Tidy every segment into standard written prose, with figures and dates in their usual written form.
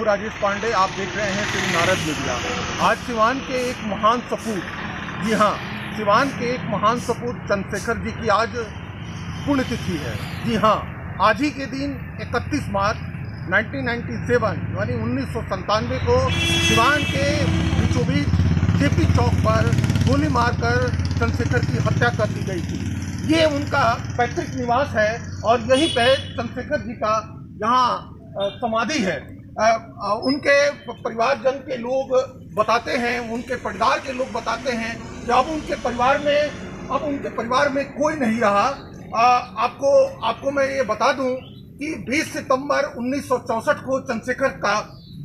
राजेश पांडे, आप देख रहे हैं श्री नारद मीडिया। आज सिवान के एक महान सपूत, जी हाँ, सिवान के एक महान सपूत चंद्रशेखर जी की आज पुण्यतिथि है। जी हाँ, आज ही के दिन 31 मार्च 1997 यानी 1997 को सिवान के बीचों बीच जेपी चौक पर गोली मारकर चंद्रशेखर की हत्या कर दी गई थी। ये उनका पैतृक निवास है और यहीं पे चंद्रशेखर जी का यहाँ समाधि है। उनके परिवारजन के लोग बताते हैं, उनके परिवार के लोग बताते हैं कि अब उनके परिवार में कोई नहीं रहा। आपको मैं ये बता दूं कि 20 सितंबर 1964 को चंद्रशेखर का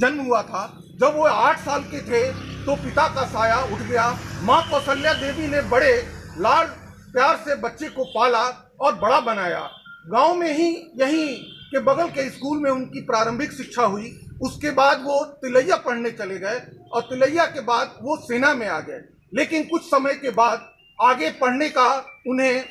जन्म हुआ था। जब वो 8 साल के थे तो पिता का साया उठ गया। माँ कौशल्या देवी ने बड़े लाड प्यार से बच्चे को पाला और बड़ा बनाया। गांव में ही यहीं के बगल के स्कूल में उनकी प्रारंभिक शिक्षा हुई। उसके बाद वो तिलैया पढ़ने चले गए और तिलैया के बाद वो सेना में आ गए। लेकिन कुछ समय के बाद आगे पढ़ने का उन्हें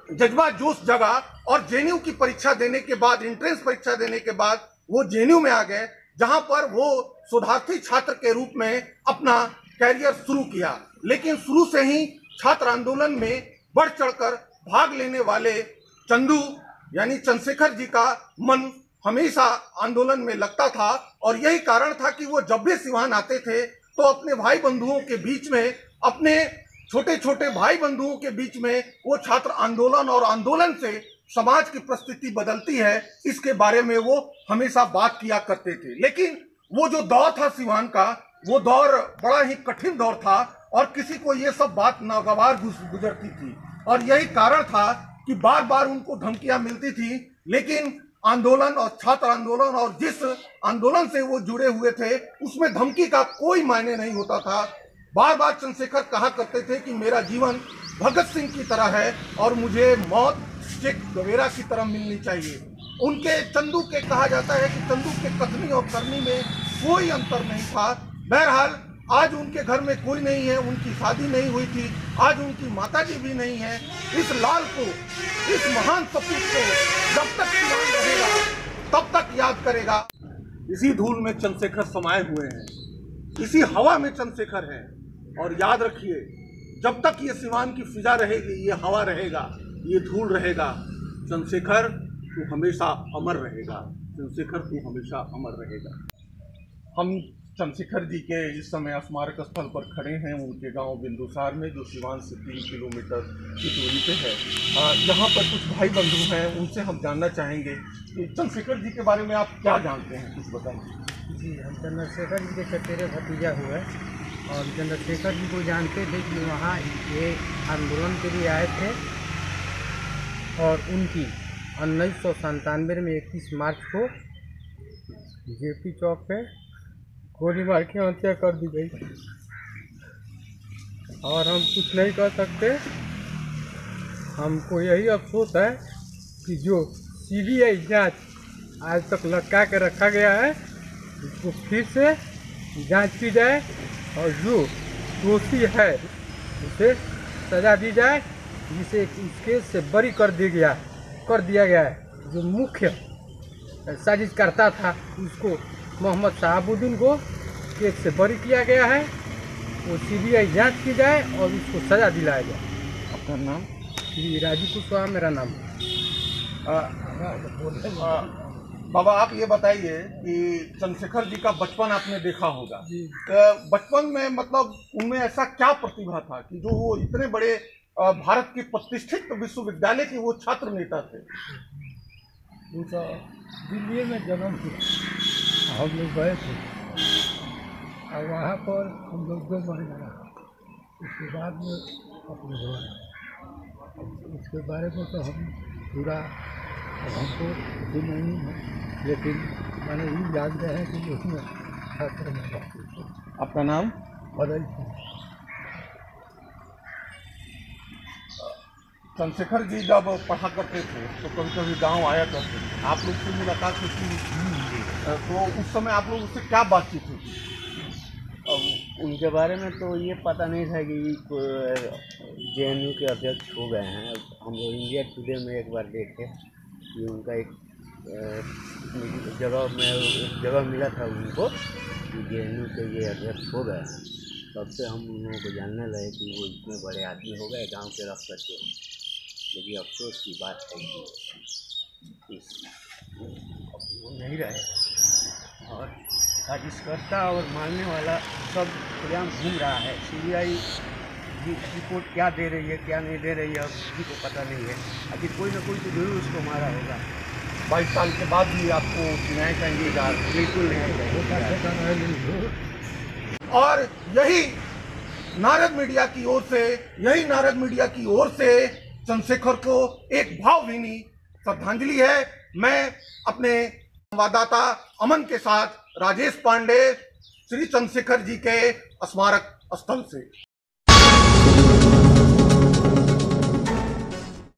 जज्बा जोश जगा और जेएनयू की परीक्षा देने के बाद, एंट्रेंस परीक्षा देने के बाद वो जेएनयू में आ गए, जहां पर वो शोधार्थी छात्र के रूप में अपना कैरियर शुरू किया। लेकिन शुरू से ही छात्र आंदोलन में बढ़ चढ़कर भाग लेने वाले चंदू यानी चंद्रशेखर जी का मन हमेशा आंदोलन में लगता था और यही कारण था कि वो जब भी सिवान आते थे तो अपने भाई बंधुओं के बीच में, अपने छोटे छोटे भाई बंधुओं के बीच में वो छात्र आंदोलन और आंदोलन से समाज की परिस्थिति बदलती है, इसके बारे में वो हमेशा बात किया करते थे। लेकिन वो जो दौर था सिवान का, वो दौर बड़ा ही कठिन दौर था और किसी को ये सब बात नागवार गुजरती थी और यही कारण था कि बार बार उनको धमकियां मिलती थी। लेकिन आंदोलन और छात्र आंदोलन और जिस आंदोलन से वो जुड़े हुए थे उसमें धमकी का कोई मायने नहीं होता था। बार बार चंद्रशेखर कहा करते थे कि मेरा जीवन भगत सिंह की तरह है और मुझे मौत चेक गवेरा की तरह मिलनी चाहिए। उनके चंदू के कहा जाता है कि चंदू के कथनी और करनी में कोई अंतर नहीं था। बहरहाल आज उनके घर में कोई नहीं है, उनकी शादी नहीं हुई थी, आज उनकी माताजी भी नहीं है। इस लाल को, इस महान सपूत को जब तक सिवान रहेगा तब तक याद करेगा। इसी धूल में चंद्रशेखर समाये हुए हैं, इसी हवा में चंद्रशेखर है। और याद रखिए, जब तक ये सिवान की फिजा रहेगी, ये हवा रहेगा, ये धूल रहेगा, चंद्रशेखर तू हमेशा अमर रहेगा, चंद्रशेखर तू हमेशा अमर रहेगा। हम चंद्रशेखर जी के इस समय स्मारक स्थल पर खड़े हैं, उनके गांव बिंदुसार में, जो सिवान से 3 किलोमीटर की दूरी पे है। यहाँ पर कुछ भाई बंधु हैं, उनसे हम जानना चाहेंगे कि चंद्रशेखर जी के बारे में आप क्या जानते हैं, कुछ बताइए। जी, हम चंद्रशेखर जी के चचेरे भतीजा हुए और चंद्रशेखर जी को जानते थे कि वहाँ ये आंदोलन के लिए आए थे और उनकी 1997 में 31 मार्च को जेपी चौक पे गोली मार के हत्या कर दी गई और हम कुछ नहीं कर सकते। हमको यही अफसोस है कि जो सीबीआई जांच आज तक लटका के रखा गया है, उसको फिर से जांच की जाए और जो दोषी है उसे सजा दी जाए, जिसे इस केस से बरी कर दिया गया है। जो मुख्य साजिशकर्ता था उसको, मोहम्मद शहाबुद्दीन को, केस से बरी किया गया है। वो सीबीआई जांच की जाए और उसको सजा दिलाया जाए। आपका नाम? जी, राजू कुशवाहा मेरा नाम। बाबा, आप ये बताइए कि चंद्रशेखर जी का बचपन आपने देखा होगा। बचपन में मतलब उनमें ऐसा क्या प्रतिभा था कि जो वो इतने बड़े भारत के प्रतिष्ठित विश्वविद्यालय के वो छात्र नेता थे? उनका दिल्ली में जन्म हुआ, हम लोग गए थे और वहाँ पर हम लोग 2 महीने रहा। उसके बाद में अपने घर आए। उसके बारे में तो हम पूरा हमको भी नहीं है, लेकिन मैंने ये याद रहे कि उसमें छात्र में रहते थे। आपका नाम? बदल सिंह। चंद्रशेखर जी जब पढ़ा करते थे तो कभी कभी गांव आया करते थे, आप लोग से मुलाकात होती थी, तो उस समय आप लोग उससे क्या बातचीत होती? अब उनके बारे में तो ये पता नहीं था कि जेएनयू के अध्यक्ष हो गए हैं। हम लोग इंडिया टुडे में एक बार देखे कि उनका एक जगह में एक जगह मिला था उनको कि जेएनयू के ये अध्यक्ष हो गए, तब से हम उन लोगों को जानने लगे कि वो इतने बड़े आदमी हो गए गांव के रख करके। लेकिन अफसोस की बात है कि अब वो नहीं रहे और साजिशकर्ता और मारने वाला सब खुलेआम घूम रहा है। सीबीआई की रिपोर्ट क्या दे रही है क्या नहीं दे रही है अब किसी को पता नहीं है। आखिर कोई ना कोई तो जरूर उसको मारा होगा। 22 साल के बाद भी आपको न्याय का इंतजार। बिल्कुल नहीं। और यही नारद मीडिया की ओर से चंद्रशेखर को एक भावभीनी श्रद्धांजलि है। मैं अपने संवाददाता अमन के साथ राजेश पांडे, श्री चंद्रशेखर जी के स्मारक स्थल से।